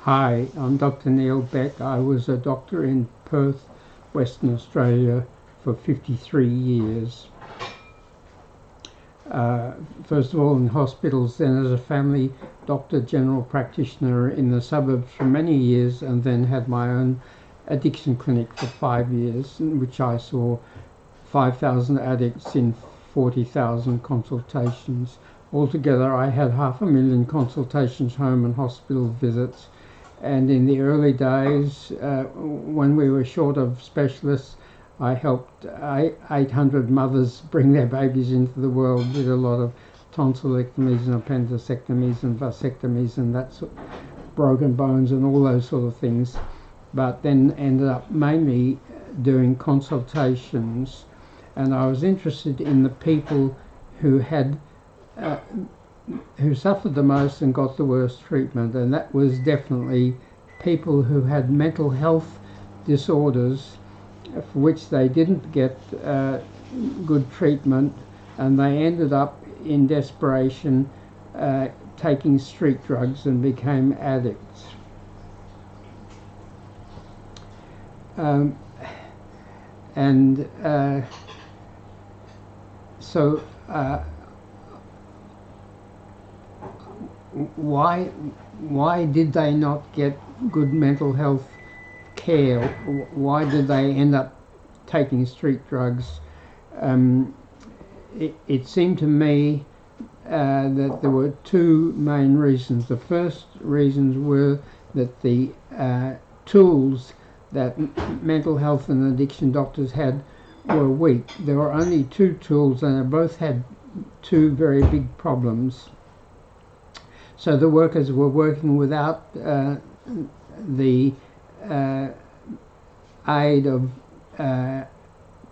Hi, I'm Dr. Neil Beck. I was a doctor in Perth, Western Australia for 53 years. First of all in hospitals, then as a family doctor, general practitioner in the suburbs for many years, and then had my own addiction clinic for 5 years, in which I saw 5,000 addicts in 40,000 consultations. Altogether, I had 500,000 consultations, home and hospital visits. And in the early days, when we were short of specialists, I helped 800 mothers bring their babies into the world, did a lot of tonsillectomies and appendicectomies and vasectomies and that sort, broken bones and all those sort of things. But then ended up mainly doing consultations, and I was interested in the people who had who suffered the most and got the worst treatment, and that was definitely people who had mental health disorders for which they didn't get good treatment, and they ended up in desperation taking street drugs and became addicts. So why did they not get good mental health care? Why did they end up taking street drugs? It seemed to me that there were two main reasons. The first reasons were that the tools that mental health and addiction doctors had were weak. There were only two tools, and they both had two very big problems. So the workers were working without the aid of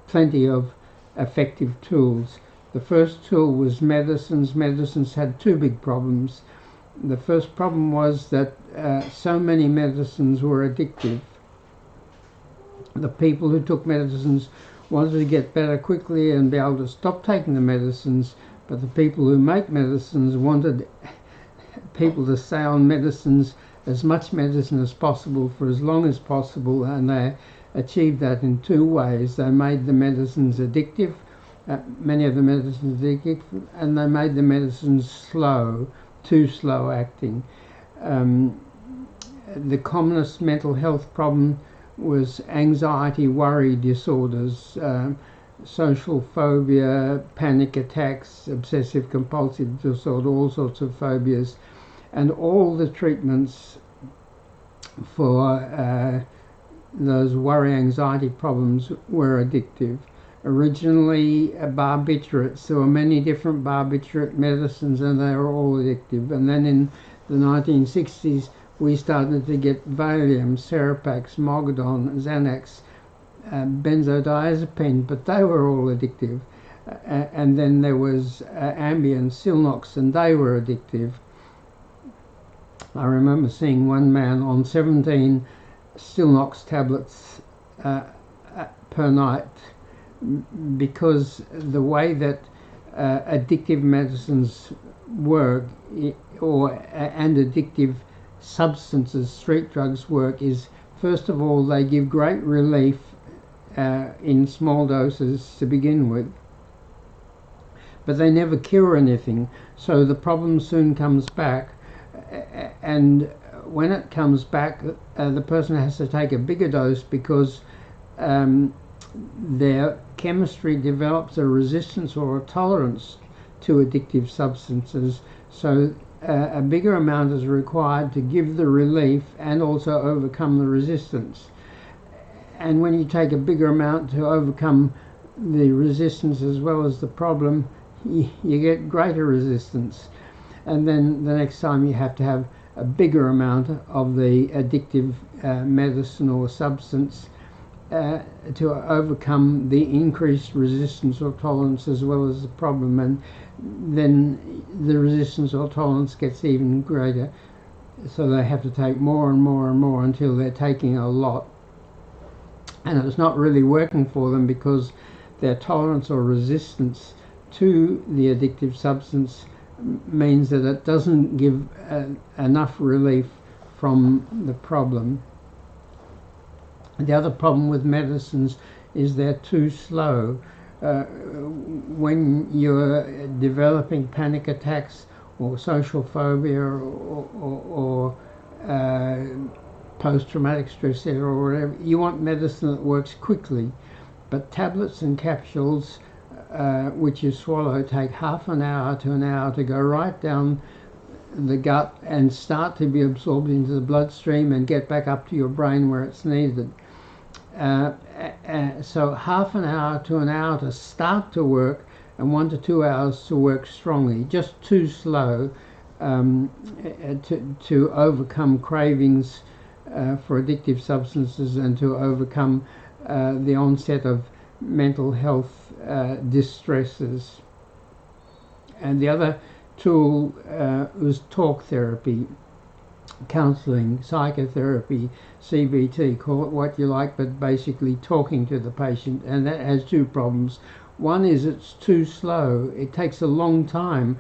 plenty of effective tools. The first tool was medicines. Medicines had two big problems. The first problem was that so many medicines were addictive. The people who took medicines wanted to get better quickly and be able to stop taking the medicines, but the people who make medicines wanted people to stay on medicines, as much medicine as possible, for as long as possible, and they achieved that in two ways. They made the medicines addictive, many of the medicines addictive, and they made the medicines slow, too slow acting. The commonest mental health problem was anxiety, worry disorders, social phobia, panic attacks, obsessive compulsive disorder, all sorts of phobias. And all the treatments for those worry, anxiety problems were addictive. Originally barbiturates, there were many different barbiturate medicines and they were all addictive. And then in the 1960s we started to get Valium, Seropax, Mogadon, Xanax, benzodiazepine, but they were all addictive. And then there was Ambien, Silnox, and they were addictive. I remember seeing one man on 17 Silnox tablets per night, because the way that addictive medicines work, and addictive substances, street drugs work, is first of all they give great relief in small doses to begin with, but they never cure anything, so the problem soon comes back. And when it comes back, the person has to take a bigger dose because their chemistry develops a resistance or a tolerance to addictive substances, so a bigger amount is required to give the relief and also overcome the resistance. And when you take a bigger amount to overcome the resistance as well as the problem, you get greater resistance. And then the next time you have to have a bigger amount of the addictive medicine or substance to overcome the increased resistance or tolerance as well as the problem, and then the resistance or tolerance gets even greater, so they have to take more and more and more until they're taking a lot, and it's not really working for them because their tolerance or resistance to the addictive substance means that it doesn't give enough relief from the problem. The other problem with medicines is they're too slow. When you're developing panic attacks or social phobia or post-traumatic stress disorder or whatever, you want medicine that works quickly. But tablets and capsules, which you swallow, take half an hour to an hour to go right down the gut and start to be absorbed into the bloodstream and get back up to your brain where it's needed. So half an hour to an hour to start to work and 1 to 2 hours to work strongly. Just too slow to overcome cravings for addictive substances and to overcome the onset of mental health distresses. And the other tool was talk therapy, counseling, psychotherapy, CBT, call it what you like, but basically talking to the patient. And that has two problems. One is it's too slow. It takes a long time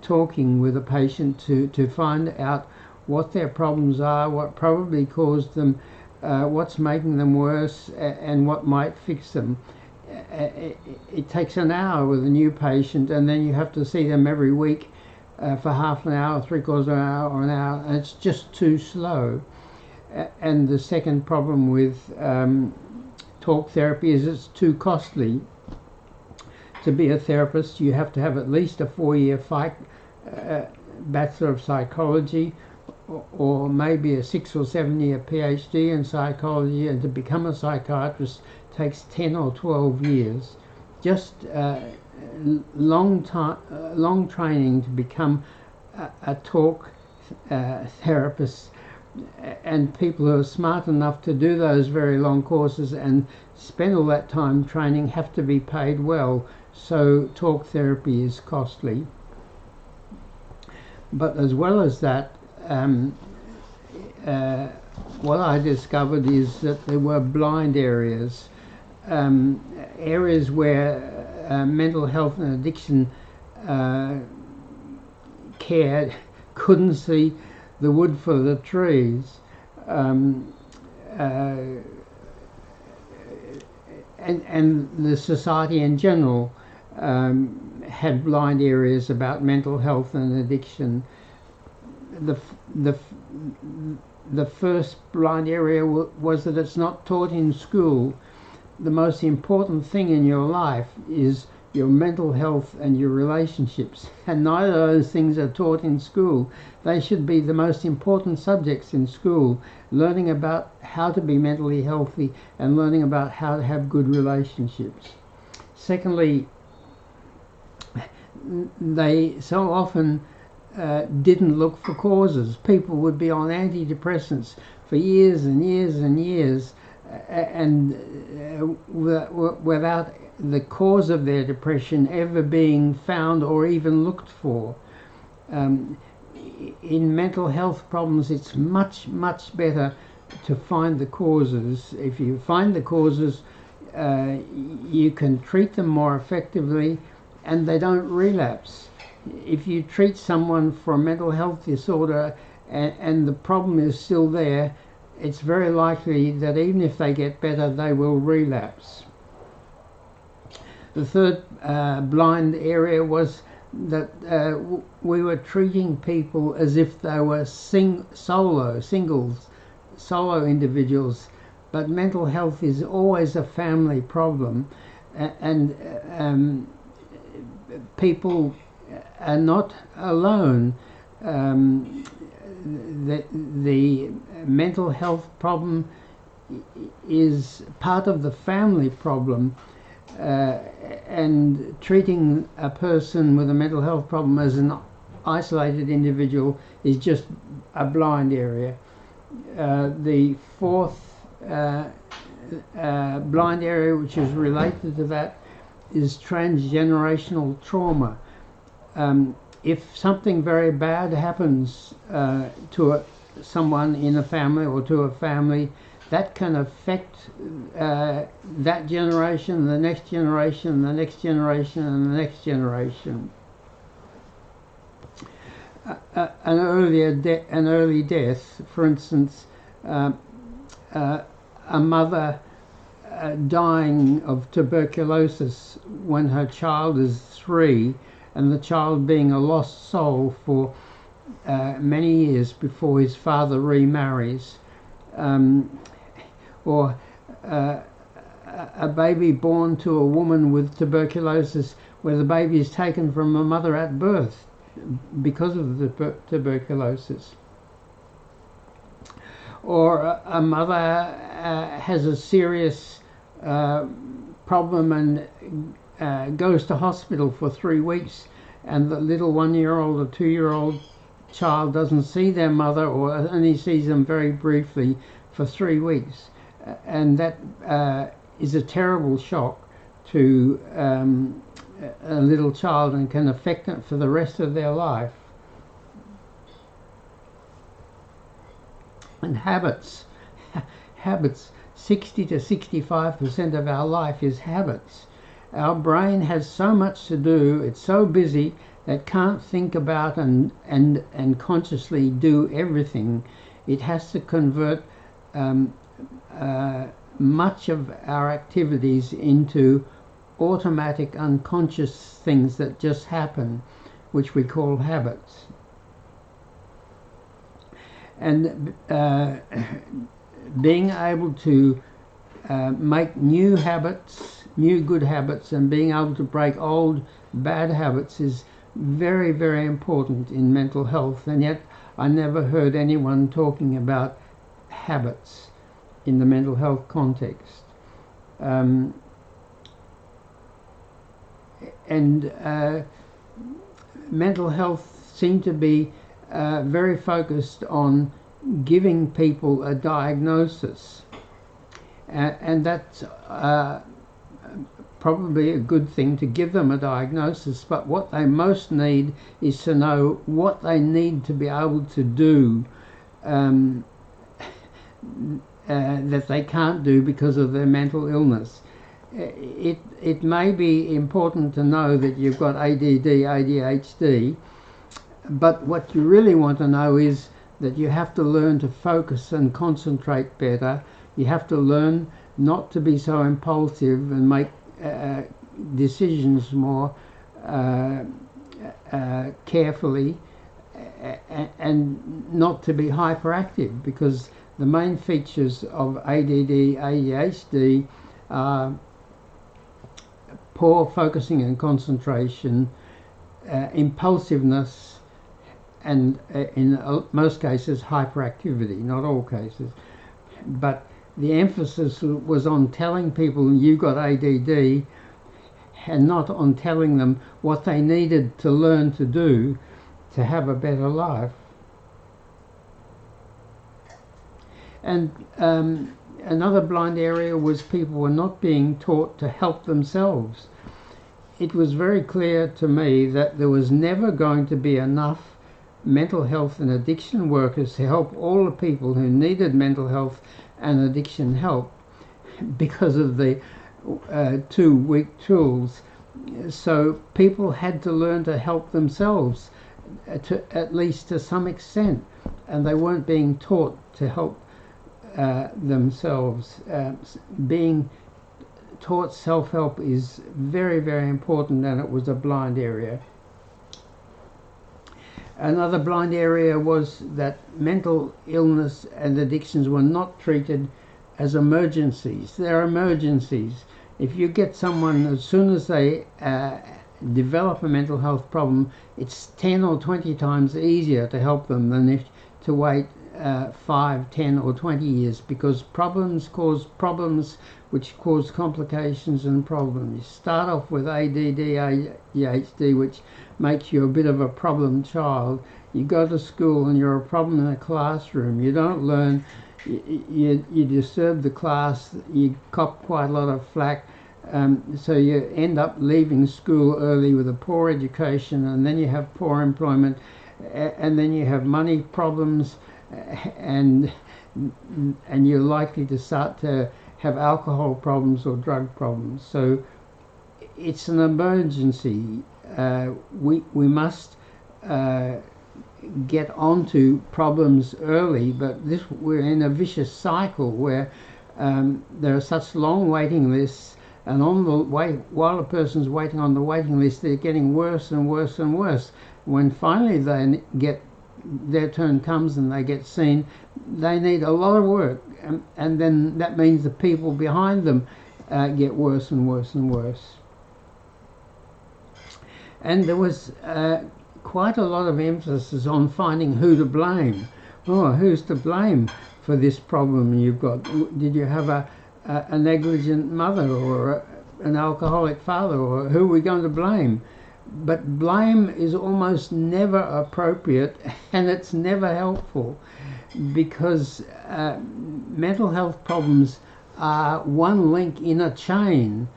talking with a patient to find out what their problems are, what probably caused them, what's making them worse, and what might fix them. It takes an hour with a new patient, and then you have to see them every week for half an hour, three-quarters of an hour, or an hour, and it's just too slow. And the second problem with talk therapy is it's too costly. To be a therapist, you have to have at least a 4-year Bachelor of Psychology, or maybe a 6 or 7 year PhD in psychology, and to become a psychiatrist takes 10 or 12 years. Just long training to become a talk therapist, and people who are smart enough to do those very long courses and spend all that time training have to be paid well. So talk therapy is costly. But as well as that, what I discovered is that there were blind areas, areas where mental health and addiction care couldn't see the wood for the trees, and the society in general had blind areas about mental health and addiction. The first blind area was that it's not taught in school. The most important thing in your life is your mental health and your relationships, and neither of those things are taught in school. They should be the most important subjects in school, learning about how to be mentally healthy and learning about how to have good relationships. Secondly, they so often didn't look for causes. People would be on antidepressants for years and years and years, and without the cause of their depression ever being found or even looked for. In mental health problems, it's much better to find the causes. If you find the causes, you can treat them more effectively, and they don't relapse. If you treat someone for a mental health disorder and the problem is still there, it's very likely that even if they get better, they will relapse. The third blind area was that we were treating people as if they were solo individuals, but mental health is always a family problem, and people are not alone. The mental health problem is part of the family problem, and treating a person with a mental health problem as an isolated individual is just a blind area. The fourth blind area, which is related to that, is transgenerational trauma. If something very bad happens to someone in a family or to a family, that can affect that generation, the next generation, the next generation, and the next generation. an early death. For instance, a mother dying of tuberculosis when her child is 3, and the child being a lost soul for many years before his father remarries, or a baby born to a woman with tuberculosis where the baby is taken from a mother at birth because of the tuberculosis. Or a mother has a serious problem and goes to hospital for 3 weeks, and the little 1-year-old or 2-year-old child doesn't see their mother, or only sees them very briefly for 3 weeks, and that is a terrible shock to a little child and can affect them for the rest of their life. And habits, 60 to 65% of our life is habits. Our brain has so much to do, it's so busy that can't think about and consciously do everything. It has to convert much of our activities into automatic unconscious things that just happen, which we call habits. And being able to make new habits, new good habits, and being able to break old bad habits is very, very important in mental health. And yet I never heard anyone talking about habits in the mental health context. Mental health seemed to be very focused on giving people a diagnosis, and that's probably a good thing to give them a diagnosis, but what they most need is to know what they need to be able to do that they can't do because of their mental illness. It may be important to know that you've got ADD, ADHD, but what you really want to know is that you have to learn to focus and concentrate better. You have to learn not to be so impulsive and make decisions more carefully, and not to be hyperactive, because the main features of ADD, ADHD are poor focusing and concentration, impulsiveness, and in most cases hyperactivity, not all cases. But the emphasis was on telling people you've got ADD and not on telling them what they needed to learn to do to have a better life. And another blind area was people were not being taught to help themselves. It was very clear to me that there was never going to be enough mental health and addiction workers to help all the people who needed mental health and addiction help because of the 2 weak tools. So people had to learn to help themselves, at least to some extent, and they weren't being taught to help themselves. Being taught self-help is very, very important, and it was a blind area. Another blind area was that mental illness and addictions were not treated as emergencies. They're emergencies. If you get someone, as soon as they develop a mental health problem, it's 10 or 20 times easier to help them than if to wait 5, 10 or 20 years, because problems cause problems which cause complications and problems. You start off with ADD, ADHD, which makes you a bit of a problem child. You go to school and you're a problem in a classroom. You don't learn, you disturb the class, you cop quite a lot of flack, so you end up leaving school early with a poor education, and then you have poor employment, and then you have money problems, and you're likely to start to have alcohol problems or drug problems. So it's an emergency. We must get onto problems early, but we're in a vicious cycle where there are such long waiting lists, and while a person's waiting on the waiting list, they're getting worse and worse and worse. When finally their turn comes and they get seen, they need a lot of work, and then that means the people behind them get worse and worse and worse. And there was quite a lot of emphasis on finding who to blame. Oh, who's to blame for this problem you've got? Did you have a negligent mother or an alcoholic father, or who are we going to blame? But blame is almost never appropriate, and it's never helpful, because mental health problems are one link in a chain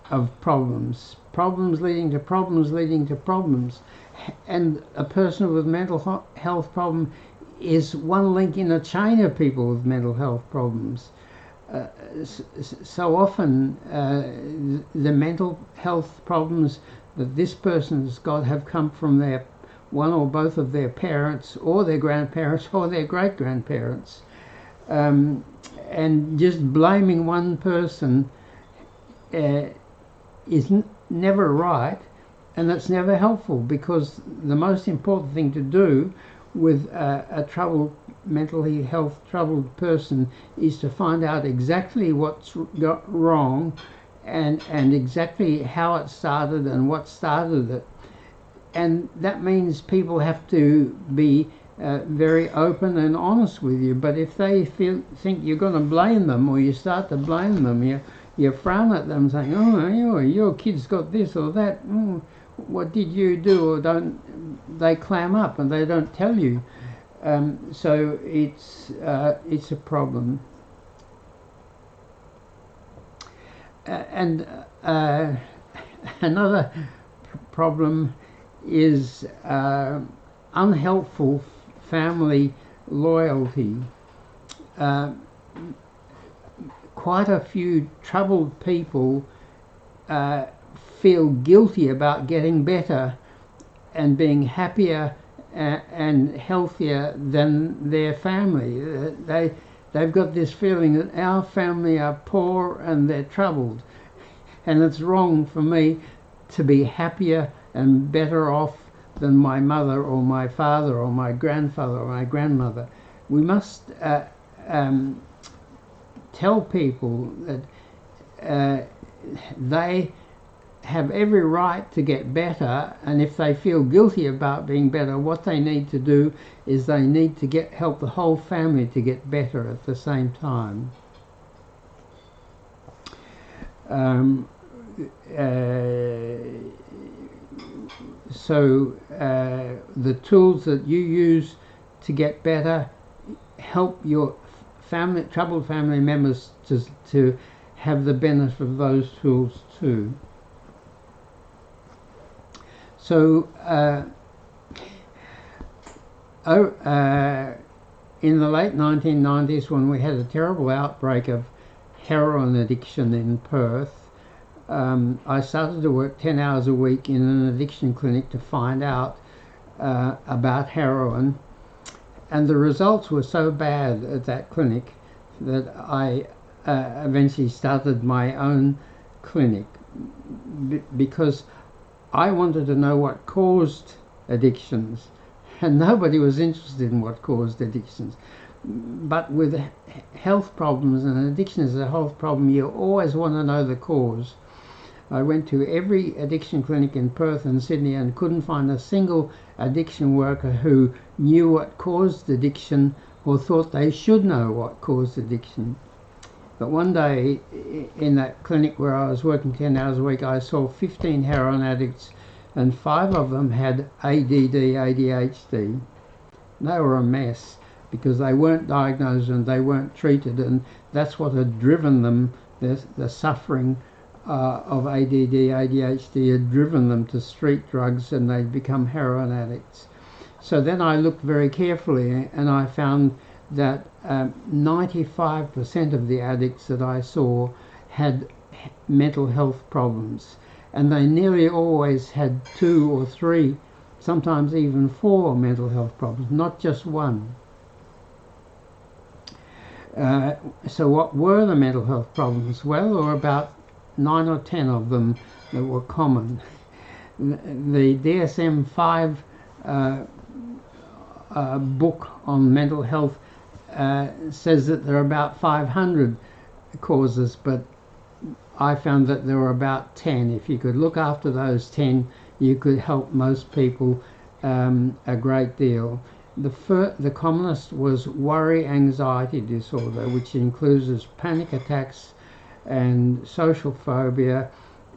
of problems leading to problems leading to problems, and a person with mental health problem is one link in a chain of people with mental health problems. So often the mental health problems that this person's got have come from their one or both of their parents, or their grandparents, or their great-grandparents, and just blaming one person is never right, and that's never helpful, because the most important thing to do with a mentally health troubled person is to find out exactly what's got wrong, and exactly how it started and what started it. And that means people have to be very open and honest with you. But if they think you're going to blame them, or you start to blame them, you frown at them saying, oh, your kid's got this or that, what did you do? Or they clam up and they don't tell you. So it's a problem. And another problem is unhelpful family loyalty. Quite a few troubled people feel guilty about getting better and being happier and healthier than their family. They've got this feeling that our family are poor and they're troubled, and it's wrong for me to be happier and better off than my mother or my father or my grandfather or my grandmother. We must tell people that they have every right to get better, and if they feel guilty about being better, what they need to do is they need to help the whole family to get better at the same time. So the tools that you use to get better help your troubled family members to have the benefit of those tools too. So in the late 1990s, when we had a terrible outbreak of heroin addiction in Perth, I started to work 10 hours a week in an addiction clinic to find out about heroin, and the results were so bad at that clinic that I eventually started my own clinic, because I wanted to know what caused addictions, and nobody was interested in what caused addictions. But with health problems, and addiction is a health problem, you always want to know the cause. I went to every addiction clinic in Perth and Sydney and couldn't find a single addiction worker who knew what caused addiction or thought they should know what caused addiction. But one day in that clinic where I was working 10 hours a week, I saw 15 heroin addicts, and 5 of them had ADD, ADHD. They were a mess because they weren't diagnosed and they weren't treated, and that's what had driven them, the suffering of ADD, ADHD had driven them to street drugs, and they'd become heroin addicts. So then I looked very carefully, and I found that 95% of the addicts that I saw had mental health problems, and they nearly always had 2 or 3 sometimes even 4 mental health problems, not just one. So what were the mental health problems? Well, there were about 9 or 10 of them that were common. The DSM-5 book on mental health says that there are about 500 causes, but I found that there were about 10. If you could look after those 10, you could help most people a great deal. The commonest was worry anxiety disorder, which includes panic attacks and social phobia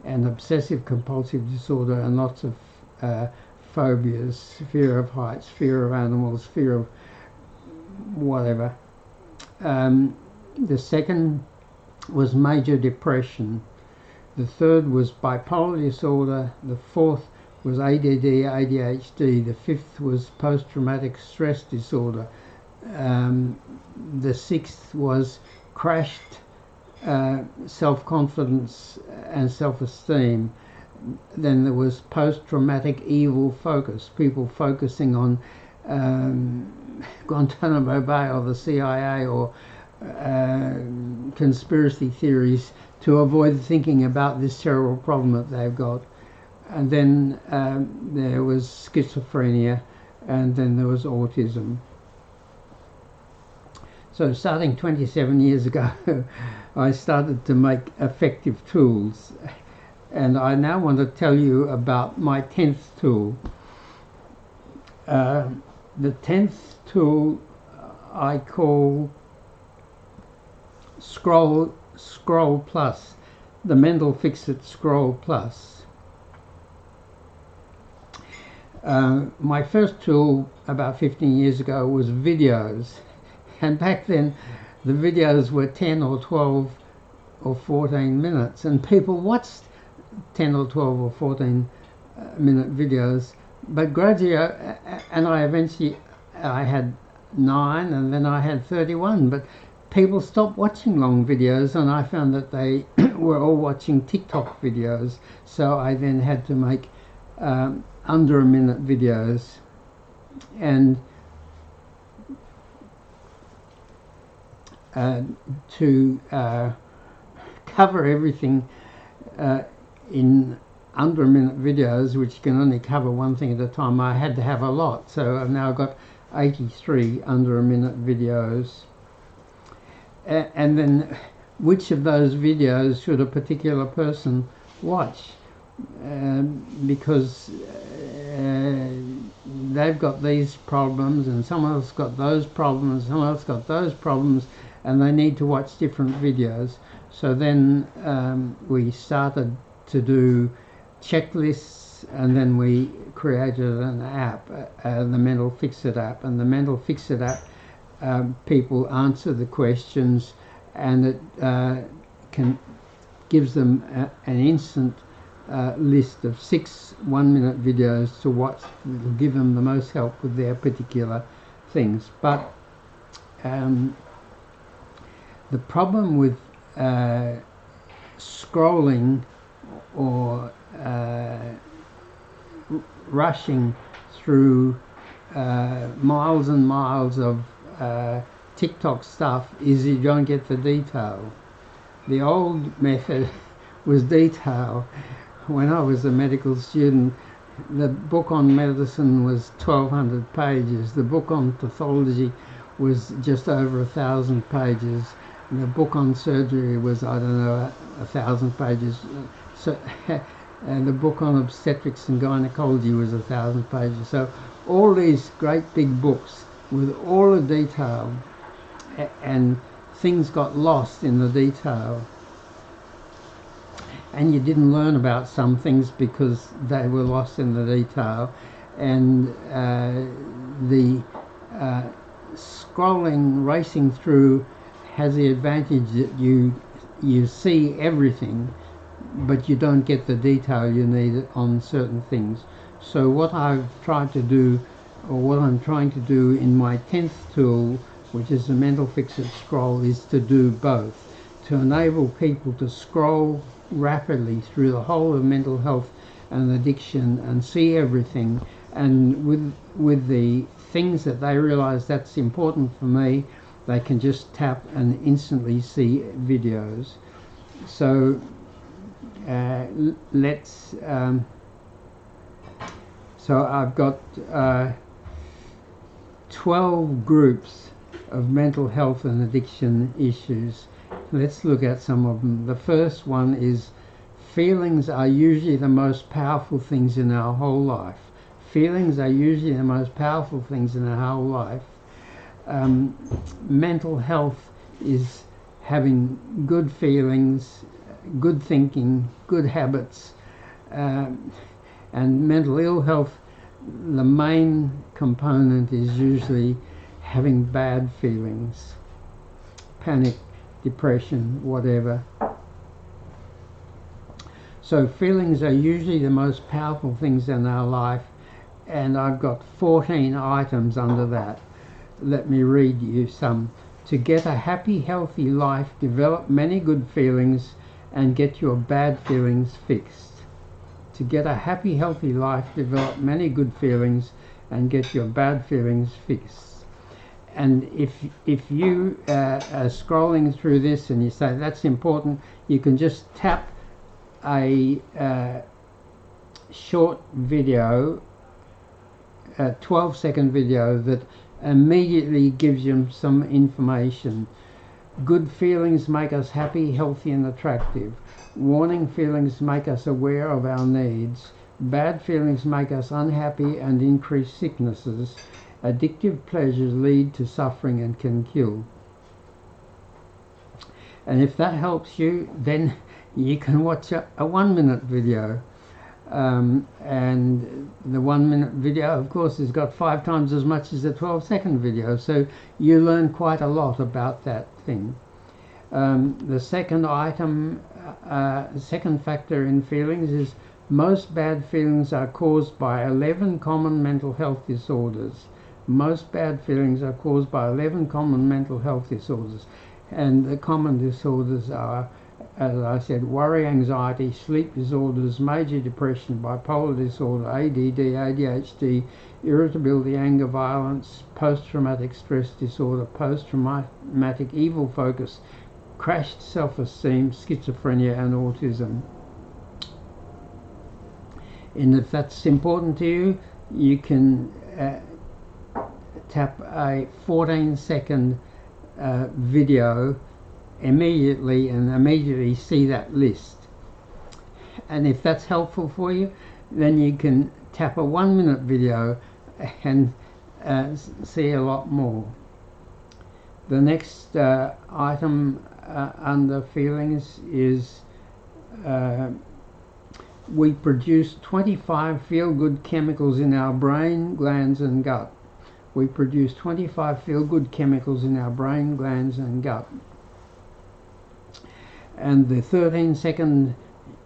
and obsessive compulsive disorder and lots of phobias, fear of heights, fear of animals, fear of whatever. The second was major depression. The third was bipolar disorder. The fourth was ADD, ADHD. The fifth was post-traumatic stress disorder. The sixth was crashed self-confidence and self-esteem. Then there was post-traumatic evil focus, people focusing on Guantanamo Bay or the CIA or conspiracy theories to avoid thinking about this terrible problem that they've got. And then there was schizophrenia, and then there was autism. So starting 27 years ago, I started to make effective tools. And I now want to tell you about my 10th tool. The 10th tool I call Scroll Plus, the Mental Fix-It Scroll Plus. My first tool about 15 years ago was videos, and back then the videos were 10 or 12 or 14 minutes, and people watched 10 or 12 or 14 minute videos, but gradually and I had 9 and then I had 31, but people stopped watching long videos, and I found that they were all watching TikTok videos, so I then had to make under a minute videos. And to cover everything in under a minute videos, which can only cover one thing at a time, I had to have a lot. So I've now got 83 under a minute videos. And then which of those videos should a particular person watch? Because they've got these problems and someone else got those problems, someone else got those problems, and they need to watch different videos. So then we started to do checklists, and then we created an app, the Mental Fix-It app. And the Mental Fix-It app, people answer the questions, and it gives them an instant list of 6 one-minute videos to watch that will give them the most help with their particular things. But the problem with scrolling or rushing through miles and miles of TikTok stuff is you don't get the detail. The old method was detail. When I was a medical student, the book on medicine was 1,200 pages. The book on pathology was just over 1,000 pages. And the book on surgery was, I don't know, 1,000 pages. So, and the book on obstetrics and gynecology was 1,000 pages. So all these great big books with all the detail, and things got lost in the detail. And you didn't learn about some things because they were lost in the detail. And the scrolling, racing through has the advantage that you see everything, but you don't get the detail you need on certain things. So what I've tried to do, or what I'm trying to do in my 10th tool, which is the Mental Fix-It Scroll, is to do both. To enable people to scroll rapidly through the whole of mental health and addiction and see everything, and with the things that they realize that's important for me, they can just tap and instantly see videos. So let's so I've got 12 groups of mental health and addiction issues. Let's look at some of them. The first one is feelings are usually the most powerful things in our whole life. Feelings are usually the most powerful things in our whole life. Mental health is having good feelings, good thinking, good habits, and mental ill health, the main component is usually having bad feelings, panic, depression, whatever. So feelings are usually the most powerful things in our life, and I've got 14 items under that. Let me read you some. To get a happy, healthy life, develop many good feelings and get your bad feelings fixed. To get a happy, healthy life, develop many good feelings and get your bad feelings fixed. And if you are scrolling through this and you say that's important, you can just tap a short video, a 12-second video that immediately gives you some information. Good feelings make us happy, healthy and attractive. Warning feelings make us aware of our needs. Bad feelings make us unhappy and increase sicknesses. Addictive pleasures lead to suffering and can kill. And if that helps you, then you can watch a 1-minute video. And the 1-minute video, of course, has got 5 times as much as the 12-second video, so you learn quite a lot about that thing. The second item, second factor in feelings is most bad feelings are caused by 11 common mental health disorders. Most bad feelings are caused by 11 common mental health disorders, and the common disorders are, as I said, worry, anxiety, sleep disorders, major depression, bipolar disorder, ADD, ADHD, irritability, anger, violence, post-traumatic stress disorder, post-traumatic evil focus, crashed self-esteem, schizophrenia and autism. And if that's important to you, you can tap a 14-second video immediately and immediately see that list. And if that's helpful for you, then you can tap a 1-minute video and see a lot more. The next item under feelings is we produce 25 feel-good chemicals in our brain, glands and gut. We produce 25 feel-good chemicals in our brain, glands and gut. And the 13-second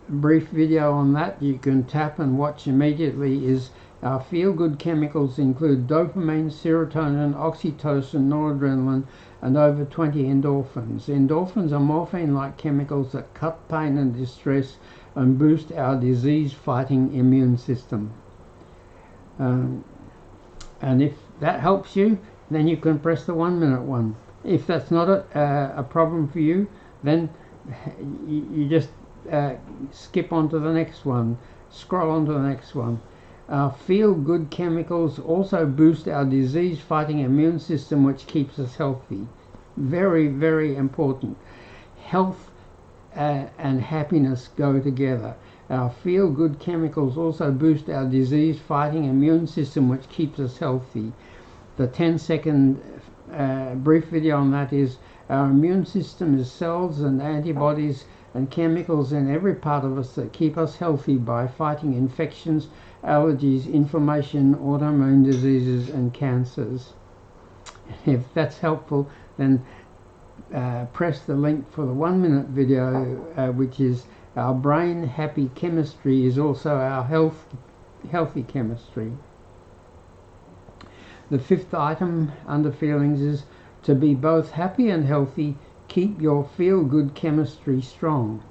brief video on that you can tap and watch immediately is our feel-good chemicals include dopamine, serotonin, oxytocin, noradrenaline and over 20 endorphins. Endorphins are morphine-like chemicals that cut pain and distress and boost our disease-fighting immune system. And if that helps you, then you can press the 1-minute one. If that's not a problem for you, then you just skip on to the next one, scroll on to the next one. Our feel-good chemicals also boost our disease-fighting immune system, which keeps us healthy. Very, very important. Health and happiness go together. Our feel-good chemicals also boost our disease-fighting immune system, which keeps us healthy. The 10-second brief video on that is our immune system is cells and antibodies and chemicals in every part of us that keep us healthy by fighting infections, allergies, inflammation, autoimmune diseases and cancers. If that's helpful, then press the link for the 1-minute video, which is our brain happy chemistry is also our healthy chemistry. The 5th item under feelings is to be both happy and healthy, keep your feel-good chemistry strong.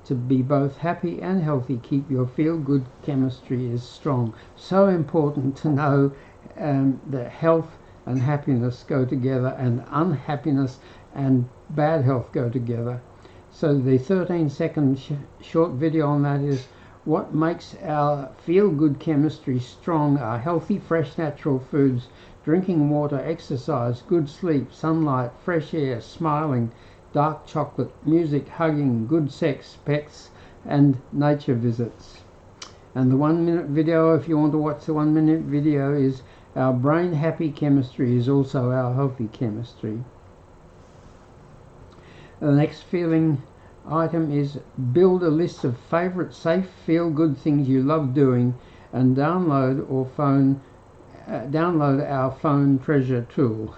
To be both happy and healthy, keep your feel-good chemistry is strong. So important to know that health and happiness go together, and unhappiness and bad health go together. So the 13-second short video on that is: what makes our feel-good chemistry strong are healthy, fresh, natural foods, drinking water, exercise, good sleep, sunlight, fresh air, smiling, dark chocolate, music, hugging, good sex, pets, and nature visits. And the 1-minute video, if you want to watch the 1-minute video, is our brain happy chemistry is also our healthy chemistry. The next feeling item is: build a list of favorite safe feel-good things you love doing, and download our phone treasure tool.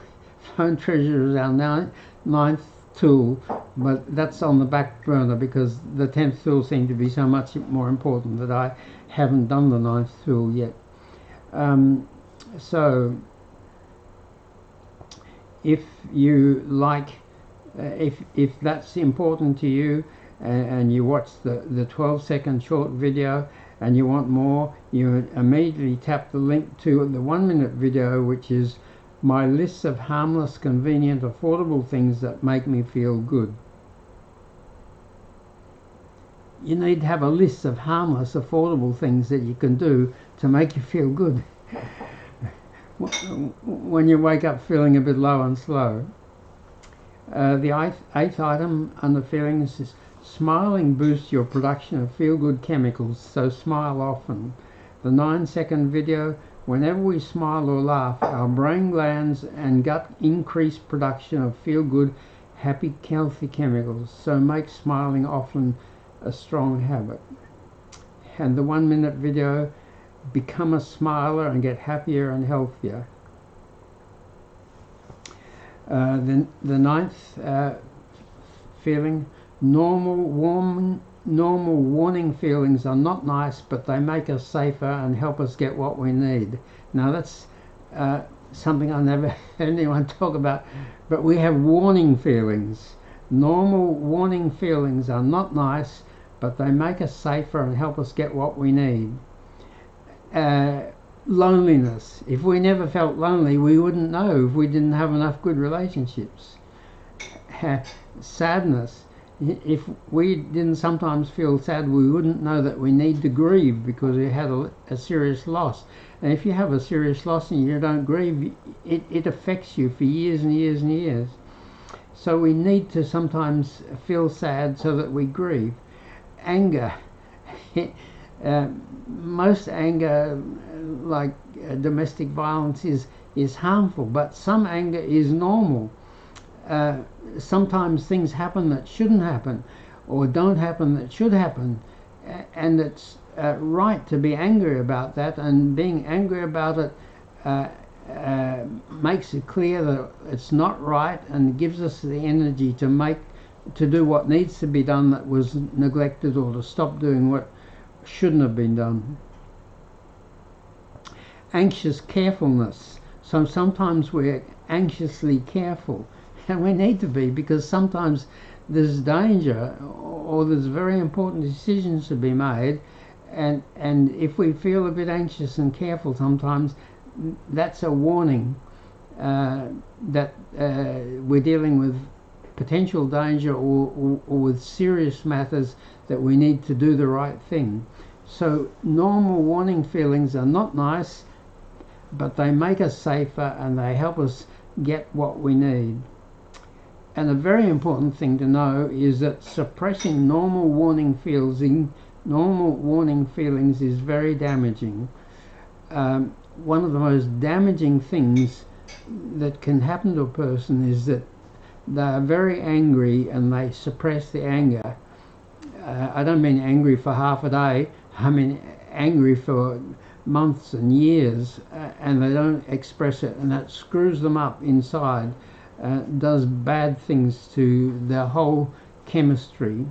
Phone treasure is our ninth tool, but that's on the back burner because the 10th tool seemed to be so much more important that I haven't done the 9th tool yet. So if you like, if that's important to you, and you watch the 12-second short video and you want more, you immediately tap the link to the 1-minute video, which is my list of harmless, convenient, affordable things that make me feel good. You need to have a list of harmless, affordable things that you can do to make you feel good when you wake up feeling a bit low and slow. The 8th item under feelings is: smiling boosts your production of feel-good chemicals, so smile often. The 9-second video: whenever we smile or laugh, our brain glands and gut increase production of feel-good, happy, healthy chemicals, so make smiling often a strong habit. And the 1-minute video: become a smiler and get happier and healthier. The 9th feeling: normal warning feelings are not nice, but they make us safer and help us get what we need. Now that's something I never heard anyone talk about, but we have warning feelings. Normal warning feelings are not nice, but they make us safer and help us get what we need. Loneliness. If we never felt lonely, we wouldn't know if we didn't have enough good relationships. Sadness. If we didn't sometimes feel sad, we wouldn't know that we need to grieve because we had a serious loss. And if you have a serious loss and you don't grieve, it affects you for years and years and years. So we need to sometimes feel sad so that we grieve. Anger. Most anger, like domestic violence, is harmful, but some anger is normal. Sometimes things happen that shouldn't happen, or don't happen that should happen, and it's right to be angry about that, and being angry about it makes it clear that it's not right and gives us the energy to do what needs to be done that was neglected, or to stop doing what shouldn't have been done. Anxious carefulness. So sometimes we're anxiously careful, and we need to be, because sometimes there's danger or there's very important decisions to be made, and if we feel a bit anxious and careful sometimes, that's a warning that we're dealing with potential danger or with serious matters that we need to do the right thing. So normal warning feelings are not nice, but they make us safer and they help us get what we need. And a very important thing to know is that suppressing normal warning feelings is very damaging. One of the most damaging things that can happen to a person is that they are very angry and they suppress the anger. I don't mean angry for half a day, I mean angry for months and years, and they don't express it, and that screws them up inside, does bad things to their whole chemistry.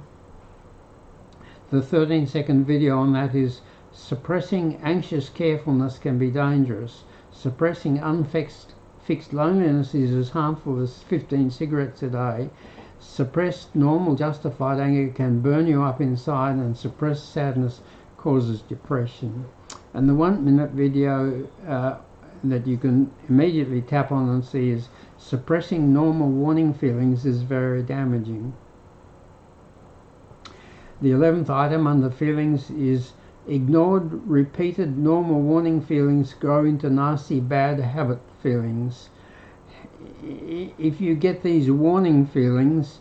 The 13-second video on that is: suppressing anxious carefulness can be dangerous. Suppressing unfixed loneliness is as harmful as 15 cigarettes a day. Suppressed normal justified anger can burn you up inside, and suppressed sadness causes depression. And the 1-minute video that you can immediately tap on and see is suppressing normal warning feelings is very damaging. The 11th item under feelings is ignored repeated normal warning feelings grow into nasty bad habit feelings. If you get these warning feelings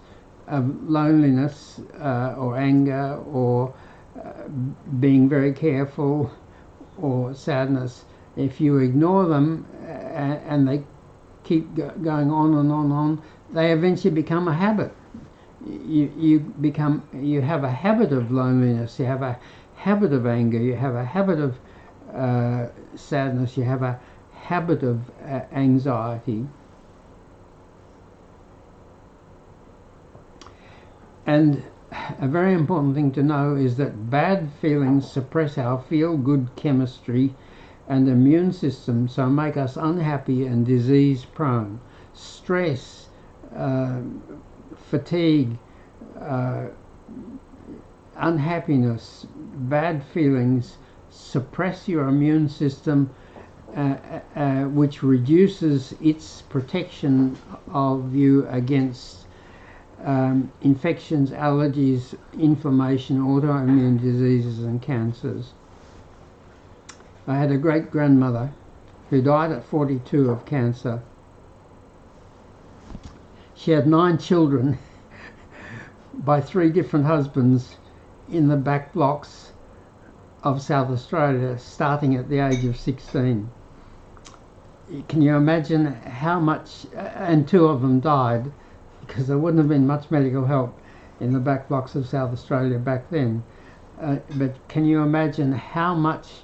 of loneliness or anger or being very careful or sadness, if you ignore them and they keep going on and on and on, they eventually become a habit. You have a habit of loneliness, you have a habit of anger, you have a habit of sadness, you have a habit of anxiety. And a very important thing to know is that bad feelings suppress our feel-good chemistry and immune system, so make us unhappy and disease-prone. Stress, fatigue, unhappiness, bad feelings suppress your immune system, which reduces its protection of you against infections, allergies, inflammation, autoimmune diseases and cancers. I had a great-grandmother who died at 42 of cancer. She had 9 children by 3 different husbands in the back blocks of South Australia, starting at the age of 16. Can you imagine how much, and 2 of them died, because there wouldn't have been much medical help in the back blocks of South Australia back then. But can you imagine how much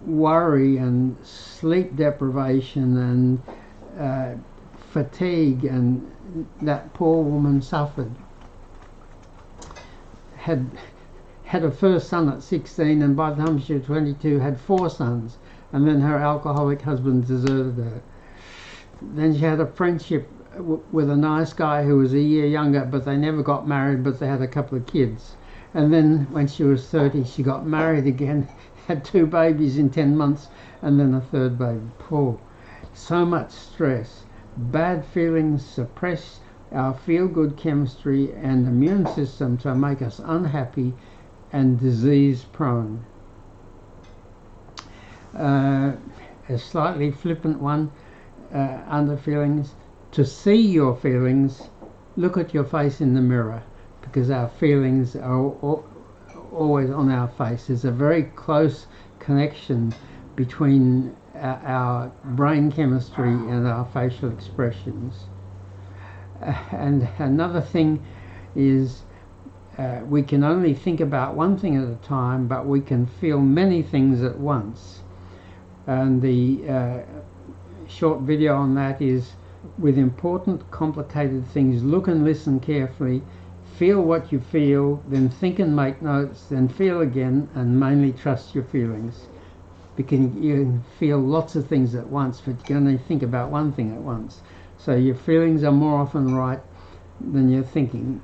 worry and sleep deprivation and fatigue and that poor woman suffered? Had a first son at 16, and by the time she was 22 had 4 sons, and then her alcoholic husband deserted her. Then she had a friendship with a nice guy who was a year younger, but they never got married, but they had a couple of kids. And then when she was 30 she got married again, had 2 babies in 10 months, and then a 3rd baby. Poor. So much stress. Bad feelings suppress our feel-good chemistry and immune system to make us unhappy and disease-prone. A slightly flippant one under feelings: to see your feelings, look at your face in the mirror, because our feelings are always on our face. There's a very close connection between our brain chemistry and our facial expressions. And another thing is we can only think about one thing at a time, but we can feel many things at once. And the short video on that is: with important, complicated things, look and listen carefully, feel what you feel, then think and make notes, then feel again, and mainly trust your feelings. Because you can feel lots of things at once, but you can only think about one thing at once. So your feelings are more often right than your thinking.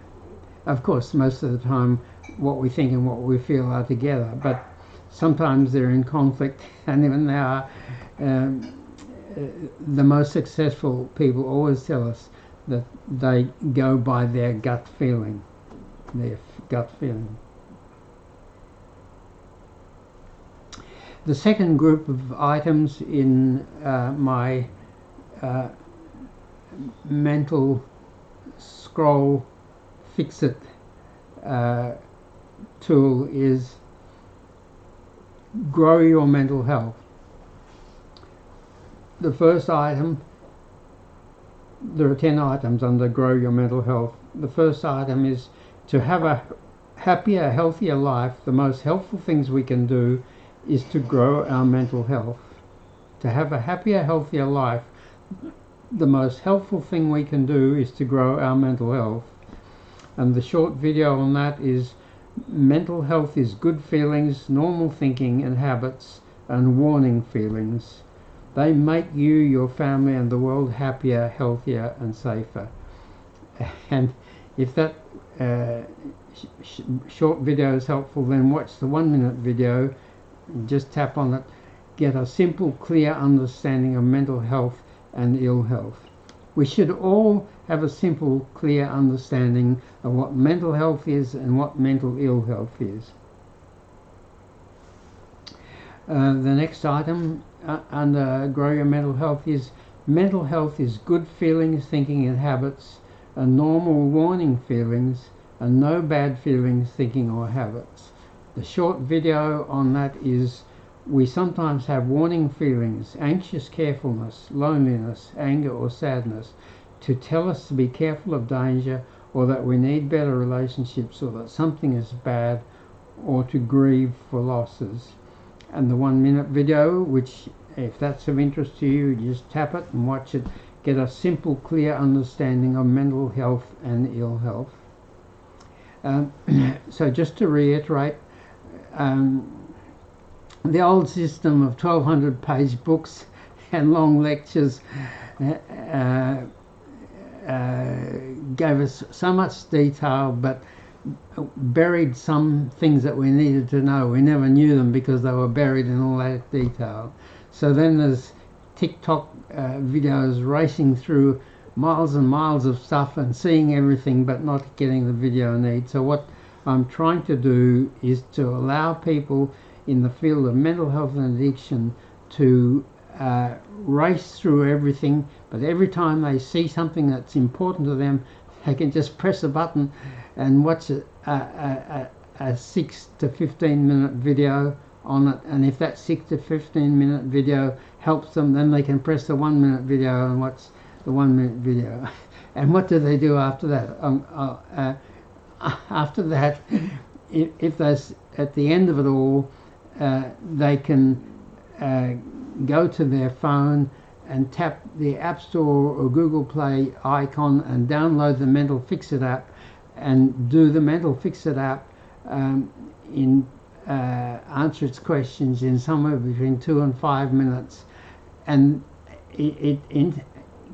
Of course, most of the time what we think and what we feel are together, but sometimes they're in conflict, and even they are. The most successful people always tell us that they go by their gut feeling. The second group of items in my mental scroll fix-it tool is grow your mental health. The first item, there are 10 items under grow your mental health. The first item is to have a happier, healthier life. The most helpful things we can do is to grow our mental health. To have a happier, healthier life, the most helpful thing we can do is to grow our mental health. And the short video on that is: mental health is good feelings, normal thinking and habits, and warning feelings. They make you, your family and the world happier, healthier and safer. And if that short video is helpful, then watch the 1 minute video, just tap on it, get a simple, clear understanding of mental health and ill health. We should all have a simple, clear understanding of what mental health is and what mental ill health is. The next item under Grow Your Mental Health is mental health is good feelings, thinking and habits, and normal warning feelings, and no bad feelings, thinking or habits. The short video on that is we sometimes have warning feelings, anxious carefulness, loneliness, anger or sadness, to tell us to be careful of danger, or that we need better relationships, or that something is bad, or to grieve for losses. And the 1 minute video, which if that's of interest to you, you just tap it and watch it, get a simple, clear understanding of mental health and ill health. So just to reiterate, the old system of 1200 page books and long lectures gave us so much detail, but buried some things that we needed to know. We never knew them because they were buried in all that detail. So then there's TikTok videos racing through miles and miles of stuff and seeing everything but not getting the video need. So what I'm trying to do is to allow people in the field of mental health and addiction to race through everything, but every time they see something that's important to them, they can just press a button and watch a 6 to 15 minute video on it, and if that 6 to 15 minute video helps them, then they can press the 1 minute video and watch the 1 minute video. And what do they do after that? After that, if there's at the end of it all, they can go to their phone and tap the App Store or Google Play icon and download the Mental Fix It app and do the Mental Fix It app answer its questions in somewhere between 2 and 5 minutes, and it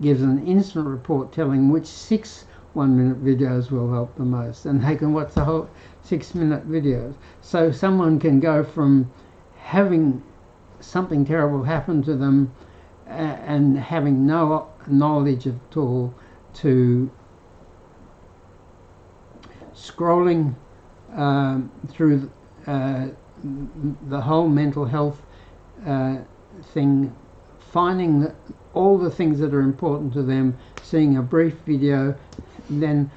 gives an instant report telling which 6 1-minute videos will help the most, and they can watch the whole 6-minute videos. So someone can go from having something terrible happen to them and having no knowledge at all to scrolling through the whole mental health thing, finding all the things that are important to them, seeing a brief video, then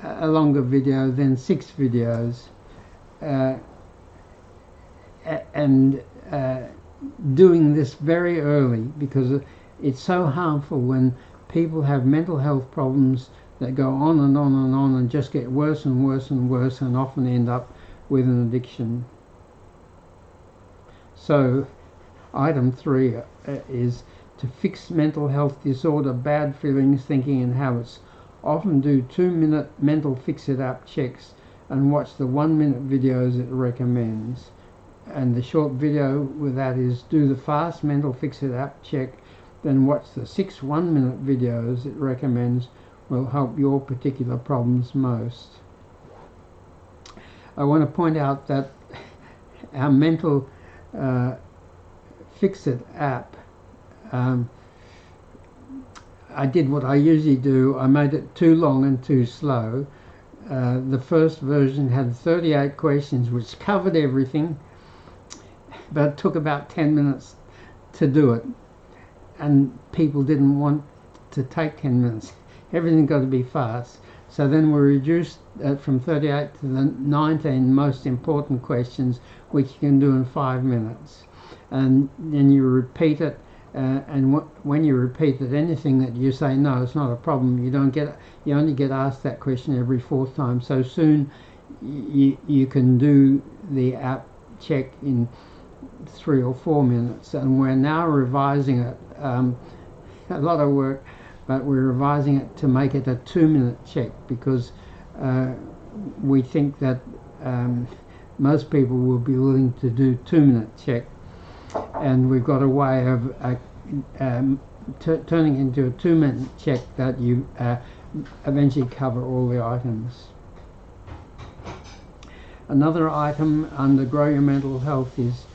a longer video, then 6 videos, and doing this very early, because it's so harmful when people have mental health problems that go on and on and on and just get worse and worse and worse, and often end up with an addiction. So item 3 is to fix mental health disorder, bad feelings, thinking and habits. Often do 2-minute Mental Fix It app checks and watch the 1-minute videos it recommends. And the short video with that is do the fast Mental Fix It app check, then watch the 6 1-minute videos it recommends, will help your particular problems most. I want to point out that our Mental Fix It app, I did what I usually do. I made it too long and too slow. The first version had 38 questions which covered everything, but it took about 10 minutes to do it, and people didn't want to take 10 minutes. Everything got to be fast. So then we reduced from 38 to the 19 most important questions, which you can do in 5 minutes. And then you repeat it, and when you repeat it, anything that you say no, it's not a problem. You only get asked that question every 4th time. So soon you can do the app check in 3 or 4 minutes. And we're now revising it. A lot of work, but we're revising it to make it a 2-minute check, because we think that most people will be willing to do 2-minute check, and we've got a way of turning into a 2-minute check that you eventually cover all the items. Another item under Grow Your Mental Health is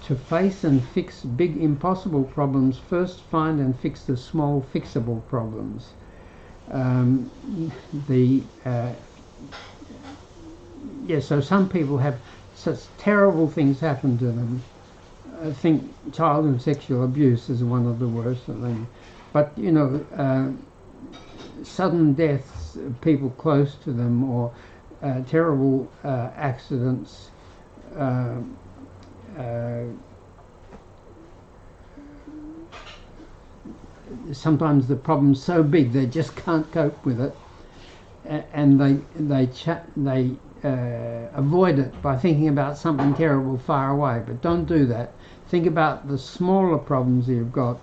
to face and fix big impossible problems. First find and fix the small fixable problems. So some people have such terrible things happen to them. I think childhood sexual abuse is one of the worst of them. But you know, sudden deaths of people close to them, or terrible accidents, sometimes the problem's so big they just can't cope with it, and they avoid it by thinking about something terrible far away. But don't do that. Think about the smaller problems you've got.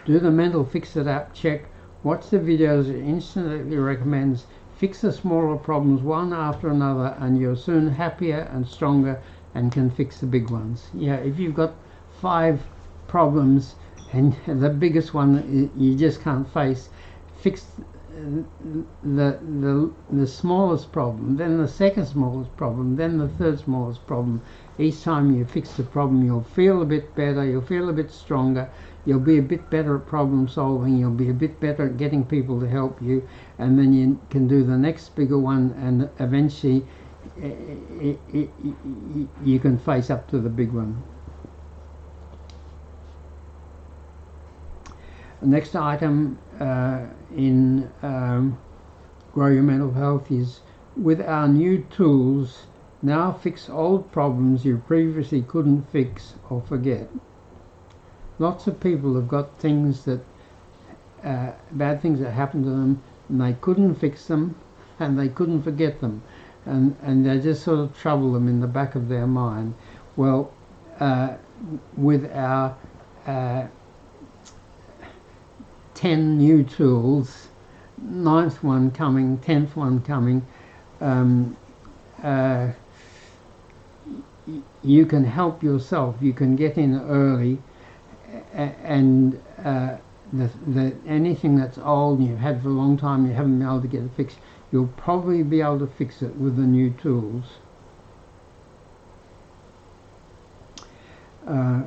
Do the Mental Fix It app check. Watch the videos it instantly recommends. Fix the smaller problems one after another, and you're soon happier and stronger and can fix the big ones. Yeah, if you've got 5 problems and the biggest one you just can't face, fix the smallest problem, then the second smallest problem, then the third smallest problem. Each time you fix the problem, you'll feel a bit better, you'll feel a bit stronger, you'll be a bit better at problem solving, you'll be a bit better at getting people to help you, and then you can do the next bigger one, and eventually you can face up to the big one. The next item in Grow Your Mental Health is, with our new tools, now fix old problems you previously couldn't fix or forget. Lots of people have got things that, bad things that happened to them, and they couldn't fix them, and they couldn't forget them, and they just sort of trouble them in the back of their mind. Well, with our 10 new tools, 9th one coming, 10th one coming, you can help yourself. You can get in early, and anything that's old and you've had for a long time, you haven't been able to get it fixed, you'll probably be able to fix it with the new tools.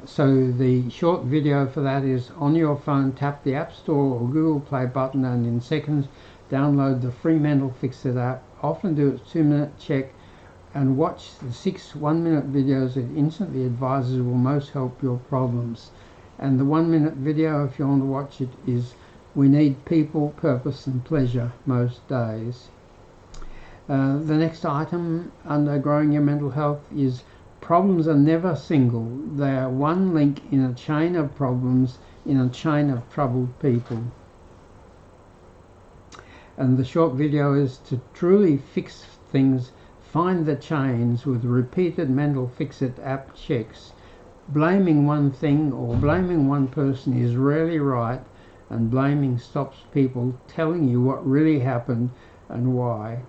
So the short video for that is, on your phone, tap the App Store or Google Play button, and in seconds download the free Mental Fix It app. Often do its 2-minute check and watch the 6 1-minute videos it instantly advises will most help your problems. And the 1-minute video, if you want to watch it, is We Need People, Purpose and Pleasure Most Days. The next item under Growing Your Mental Health is, problems are never single. They are one link in a chain of problems, in a chain of troubled people. And the short video is, to truly fix things, find the chains with repeated Mental Fix It app checks. Blaming one thing or blaming one person is rarely right, and blaming stops people telling you what really happened and why.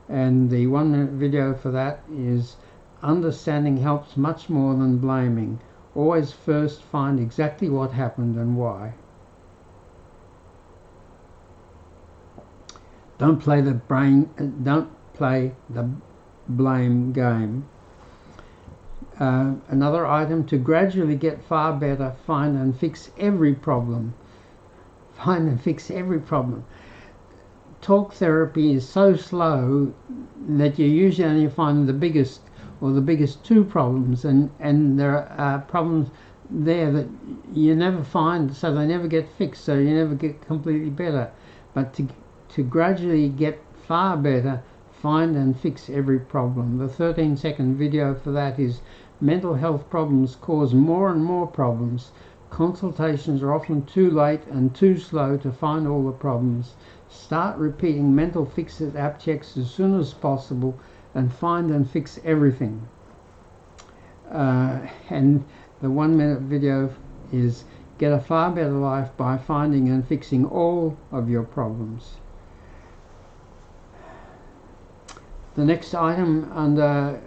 And the 1-minute video for that is, understanding helps much more than blaming. Always first find exactly what happened and why. Don't play the blame game. Another item, to gradually get far better, find and fix every problem. Find and fix every problem. Talk therapy is so slow that you usually only find the biggest 2 problems, and there are problems there that you never find, so they never get fixed, so you never get completely better. But to gradually get far better, find and fix every problem. The 13-second video for that is, mental health problems cause more and more problems. Consultations are often too late and too slow to find all the problems. Start repeating Mental Fix It app checks as soon as possible and find and fix everything. And the 1-minute video is, get a far better life by finding and fixing all of your problems. The next item under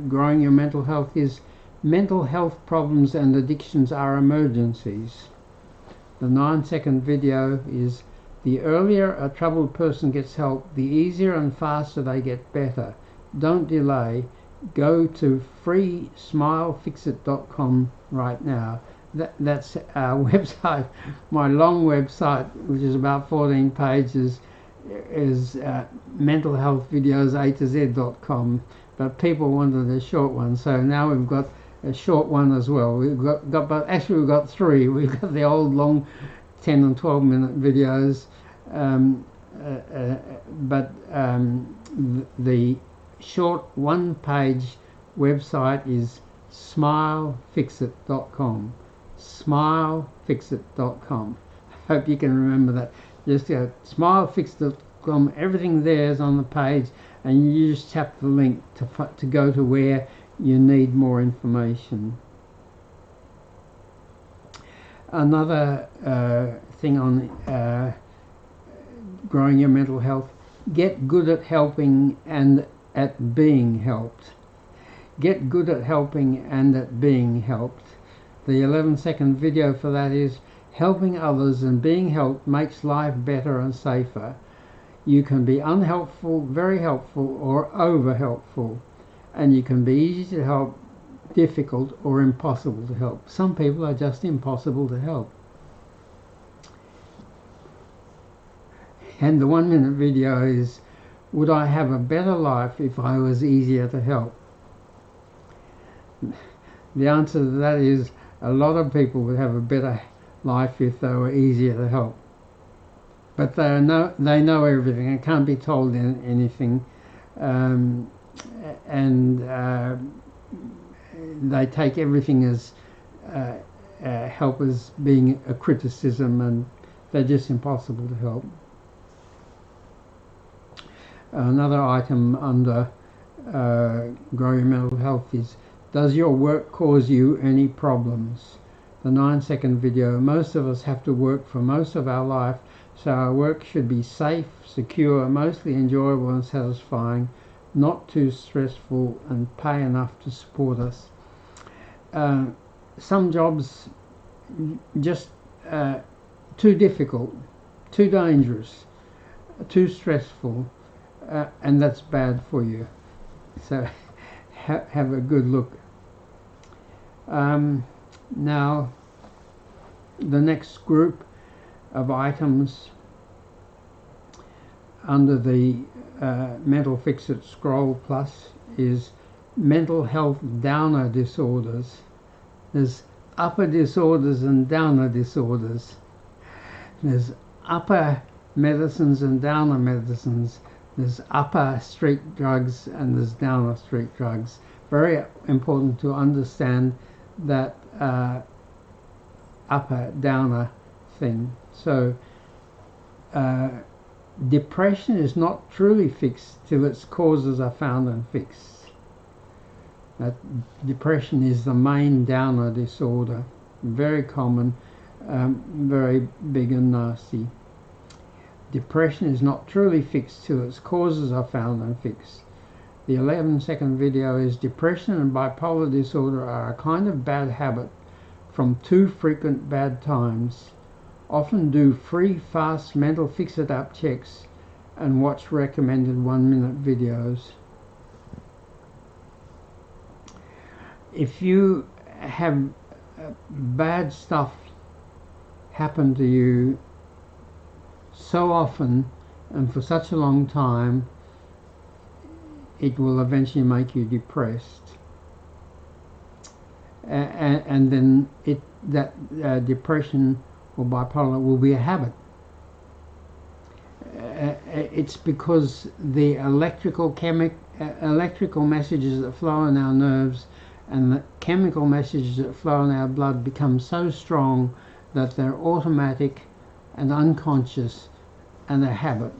Growing Your Mental Health is, mental health problems and addictions are emergencies. The 9-second video is: the earlier a troubled person gets help, the easier and faster they get better. Don't delay. Go to freesmilefixit.com right now. That's our website. My long website, which is about 14 pages, is mentalhealthvideos a-to-z.com, but people wanted a short one, so now we've got a short one as well. We've got but actually we've got three. We've got the old long 10 and 12 minute videos, the short one-page website is smilefixit.com. smilefixit.com. Hope you can remember that. Just go smilefixit.com. Everything there is on the page, and you just tap the link to go to where you need more information. Another thing on growing your mental health: get good at helping and at being helped. Get good at helping and at being helped. The 11-second video for that is: helping others and being helped makes life better and safer. You can be unhelpful, very helpful, or over helpful, and you can be easy to help, difficult, or impossible to help. Some people are just impossible to help. And the 1-minute video is: would I have a better life if I was easier to help? The answer to that is: a lot of people would have a better life if they were easier to help. But they know everything and can't be told anything, they take everything as help as being a criticism, and they're just impossible to help. Another item under Grow Your Mental Health is: does your work cause you any problems? The 9-second video: most of us have to work for most of our life, so our work should be safe, secure, mostly enjoyable and satisfying, not too stressful, and pay enough to support us. Some jobs just too difficult, too dangerous, too stressful, and that's bad for you. So have a good look. Now, the next group of items under the Mental Fix-It Scroll Plus is mental health downer disorders. There's upper disorders and downer disorders. There's upper medicines and downer medicines. There's upper street drugs and there's downer street drugs. Very important to understand that upper downer thing. So depression is not truly fixed till its causes are found and fixed. That depression is the main downer disorder, very common, very big and nasty. Depression is not truly fixed till its causes are found and fixed. The 11-second video is: depression and bipolar disorder are a kind of bad habit from too frequent bad times. Often do free, fast mental fix-it app checks and watch recommended 1-minute videos. If you have bad stuff happen to you so often and for such a long time, it will eventually make you depressed, and then that depression or bipolar will be a habit. It's because the electrical messages that flow in our nerves and the chemical messages that flow in our blood become so strong that they're automatic and unconscious and a habit.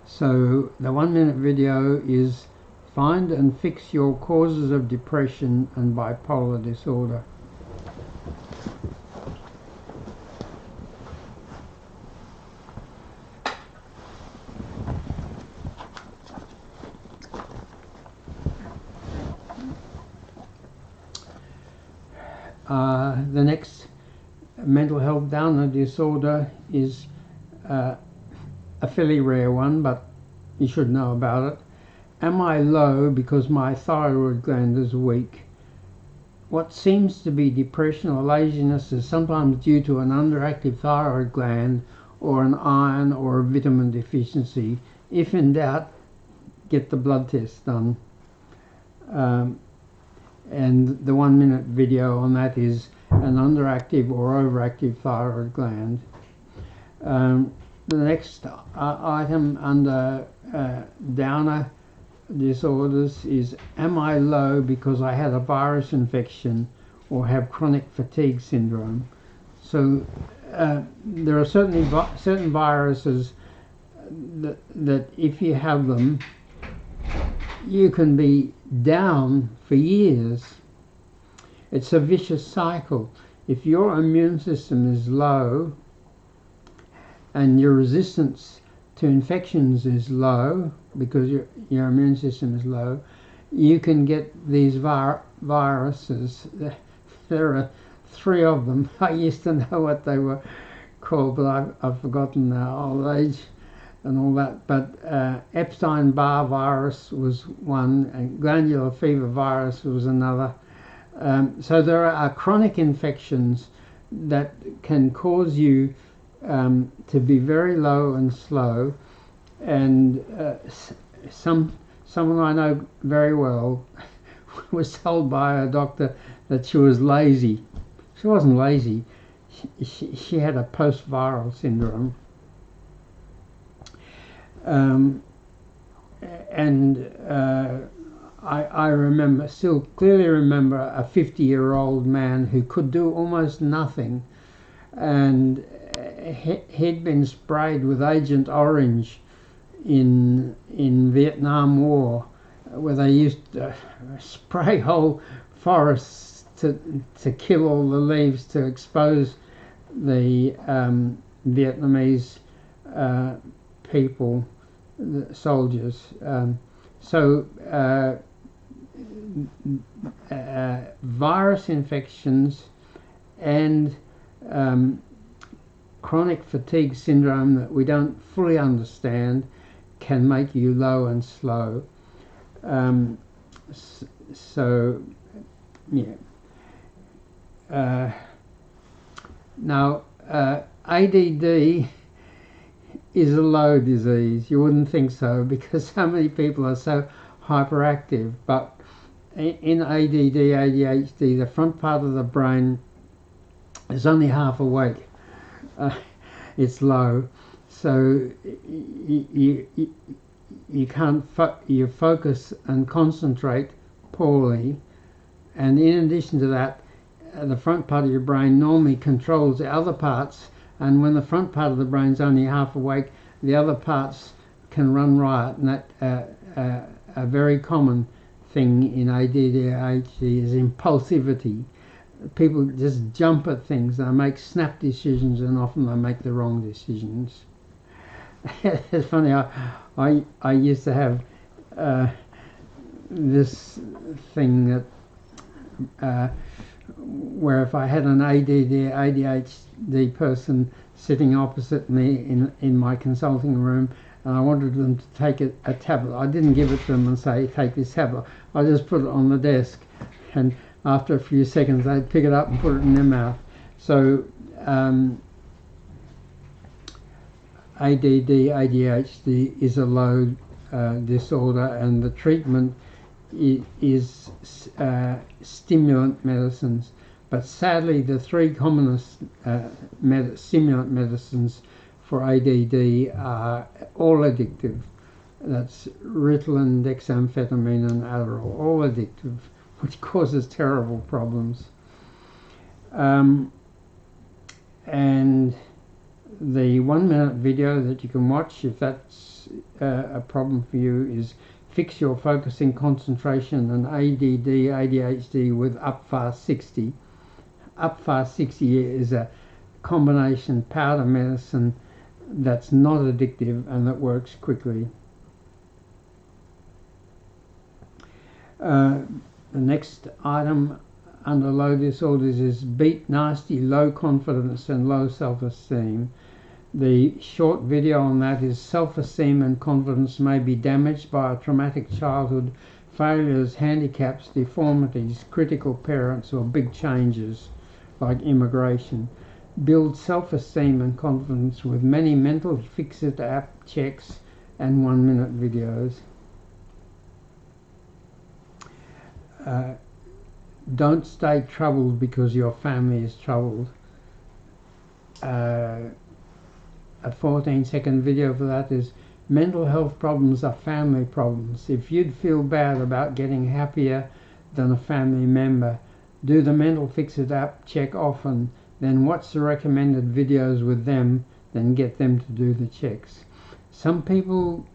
So the 1-minute video is: find and fix your causes of depression and bipolar disorder. The next mental health downer disorder is a fairly rare one, but you should know about it. Am I low because my thyroid gland is weak? What seems to be depression or laziness is sometimes due to an underactive thyroid gland or an iron or a vitamin deficiency. If in doubt, get the blood test done. And the 1 minute video on that is an underactive or overactive thyroid gland. The next item under downer disorders is, am I low because I had a virus infection or have chronic fatigue syndrome? So there are certain viruses that if you have them, you can be down for years. It's a vicious cycle. If your immune system is low and your resistance to infections is low because your immune system is low, you can get these viruses. There are 3 of them. I used to know what they were called, but I've forgotten now, old age and all that. But Epstein-Barr virus was one, and glandular fever virus was another. So there are chronic infections that can cause you to be very low and slow. And someone I know very well was told by a doctor that she was lazy. She wasn't lazy. She had a post-viral syndrome. I still clearly remember a 50-year-old man who could do almost nothing, and he'd been sprayed with Agent Orange in Vietnam War, where they used to spray whole forests to kill all the leaves to expose the Vietnamese people, the soldiers. Virus infections and chronic fatigue syndrome that we don't fully understand can make you low and slow. Now, ADD is a low disease. You wouldn't think so because so many people are so hyperactive, but in ADD, ADHD, the front part of the brain is only half awake. It's low, so you can't you focus and concentrate poorly, and in addition to that, the front part of your brain normally controls the other parts, and when the front part of the brain's only half awake, the other parts can run riot, and that a very common thing in ADD ADHD is impulsivity. People just jump at things, they make snap decisions, and often they make the wrong decisions. It's funny, I used to have this thing that where if I had an ADD ADHD person sitting opposite me in my consulting room, and I wanted them to take a tablet, I didn't give it to them and say, take this tablet. I just put it on the desk, and after a few seconds they'd pick it up and put it in their mouth. So ADD ADHD is a low disorder, and the treatment is stimulant medicines. But sadly, the 3 commonest stimulant medicines for ADD are all addictive. That's Ritalin, dexamphetamine and Adderall, all addictive, which causes terrible problems. And the 1 minute video that you can watch, if that's a problem for you, is Fix Your Focusing, Concentration and ADD ADHD with UpFast 60. UpFast 60 is a combination powder medicine that's not addictive and that works quickly. The next item under low disorders is beat, nasty, low confidence and low self-esteem. The short video on that is self-esteem and confidence may be damaged by a traumatic childhood, failures, handicaps, deformities, critical parents or big changes like immigration. Build self-esteem and confidence with many mental fix-it app checks and 1-minute videos. Don't stay troubled because your family is troubled. A 14-second video for that is mental health problems are family problems. If you'd feel bad about getting happier than a family member, do the mental fix-it app check often, then watch the recommended videos with them, then get them to do the checks. Some people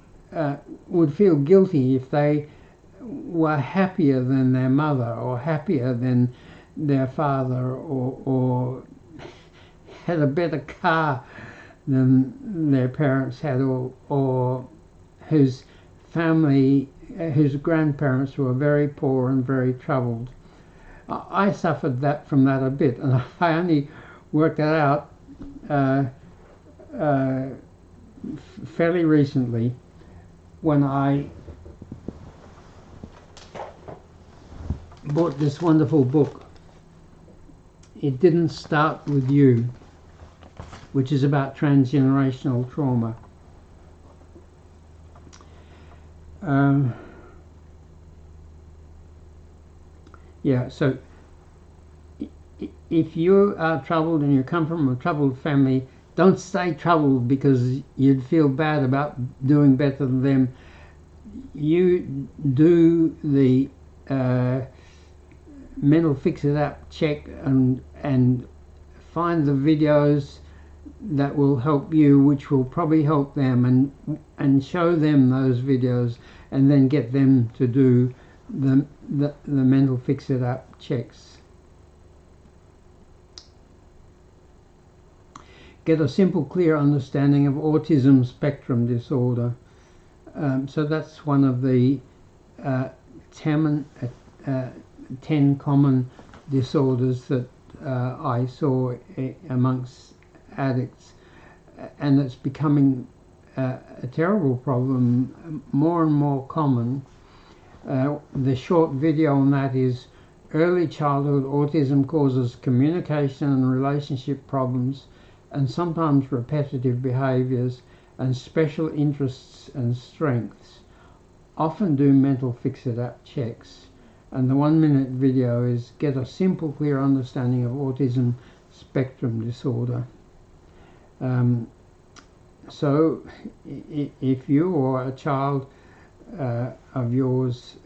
would feel guilty if they were happier than their mother or happier than their father or had a better car than their parents had, or whose family, whose grandparents were very poor and very troubled. I suffered from that a bit, and I only worked that out fairly recently when I bought this wonderful book, It Didn't Start With You, which is about transgenerational trauma. So if you are troubled and you come from a troubled family, don't stay troubled because you'd feel bad about doing better than them. You do the mental fix-it app check and find the videos that will help you, which will probably help them, and show them those videos, and then get them to do the mental fix-it app checks. Get a simple, clear understanding of autism spectrum disorder. So that's one of the 10 common disorders that I saw amongst addicts, and it's becoming a terrible problem, more and more common. The short video on that is early childhood autism causes communication and relationship problems and sometimes repetitive behaviours and special interests and strengths. Often do mental fix-it app checks. And the 1-minute video is get a simple, clear understanding of autism spectrum disorder. So if you or a child of yours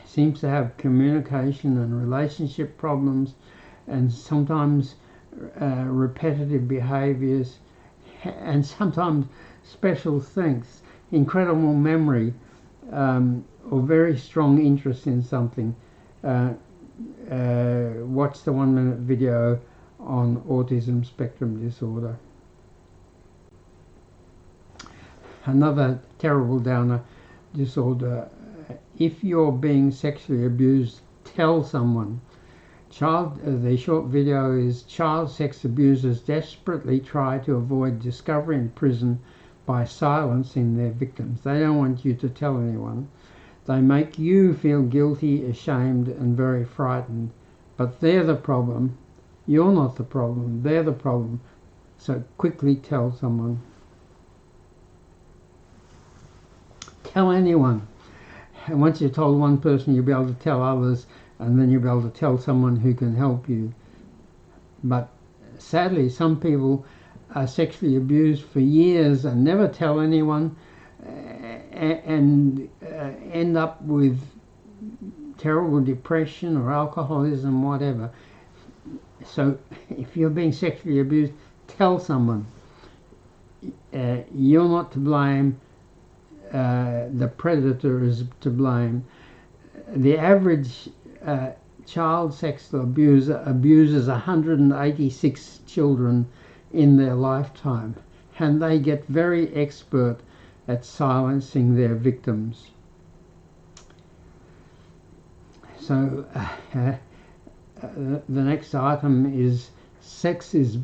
seems to have communication and relationship problems and sometimes repetitive behaviours and sometimes special strengths, incredible memory, or very strong interest in something, watch the 1-minute video on autism spectrum disorder. Another terrible downer disorder, if you're being sexually abused, tell someone. The short video is child sex abusers desperately try to avoid discovery in prison by silencing their victims. They don't want you to tell anyone. They make you feel guilty, ashamed and very frightened, but they're the problem. You're not the problem, they're the problem. So quickly tell someone. Tell anyone. And once you've told one person, you'll be able to tell others, and then you'll be able to tell someone who can help you. But sadly, some people are sexually abused for years and never tell anyone, and end up with terrible depression or alcoholism, whatever. So if you're being sexually abused, tell someone. You're not to blame. The predator is to blame. The average child sexual abuser abuses 186 children in their lifetime, and they get very expert at silencing their victims. So the next item is sex is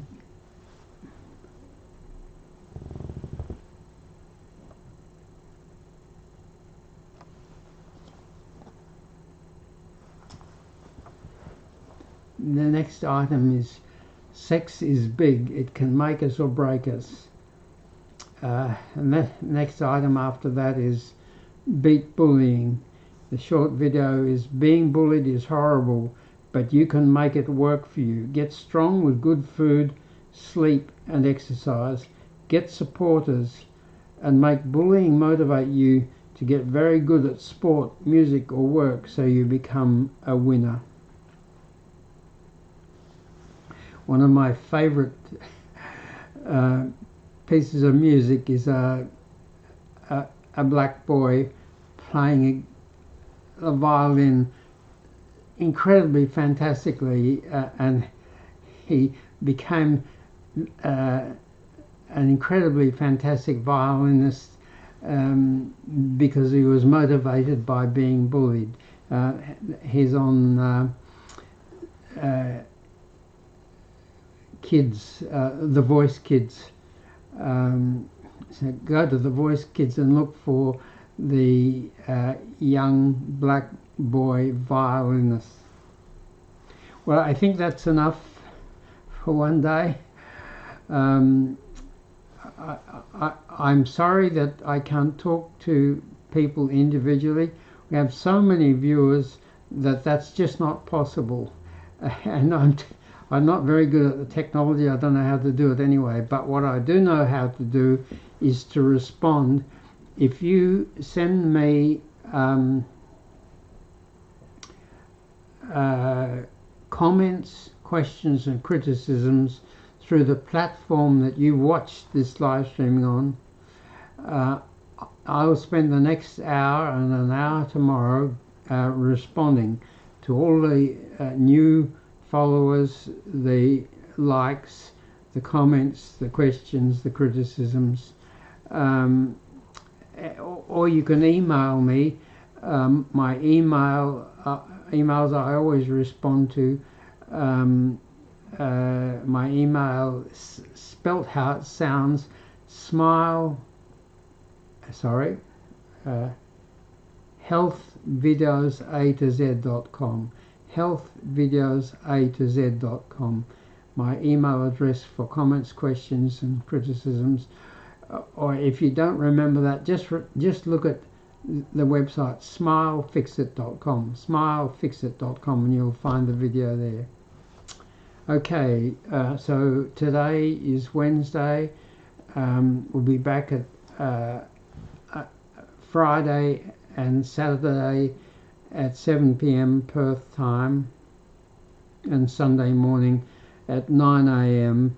The next item is sex is big. It can make us or break us. And the next item after that is beat bullying. The short video is being bullied is horrible, but you can make it work for you. Get strong with good food, sleep and exercise. Get supporters and make bullying motivate you to get very good at sport, music or work so you become a winner. One of my favourite pieces of music is a black boy playing a violin incredibly fantastically, and he became an incredibly fantastic violinist because he was motivated by being bullied. He's on Kids, The Voice Kids. So go to The Voice Kids and look for the young black boy violinist. Well, I think that's enough for one day. I'm sorry that I can't talk to people individually. We have so many viewers that that's just not possible. And I'm not very good at the technology. I don't know how to do it anyway. But what I do know how to do is to respond. If you send me comments, questions and criticisms through the platform that you watched this live streaming on, I will spend the next hour and an hour tomorrow responding to all the new followers, the likes, the comments, the questions, the criticisms, or you can email me. My emails I always respond to. My email spelt how it sounds, healthvideosa2z.com. healthvideosa2z.com. My email address for comments, questions and criticisms. Or if you don't remember that, just look at the website smilefixit.com, smilefixit.com, and you'll find the video there. Okay, so today is Wednesday. We'll be back at Friday and Saturday at 7 p.m. Perth time, and Sunday morning at 9 a.m.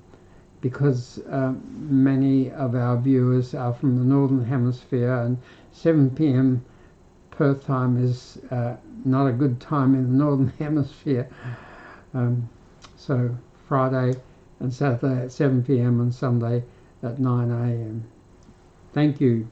because many of our viewers are from the Northern Hemisphere, and 7 p.m. Perth time is not a good time in the Northern Hemisphere. So Friday and Saturday at 7 p.m. and Sunday at 9 a.m. Thank you.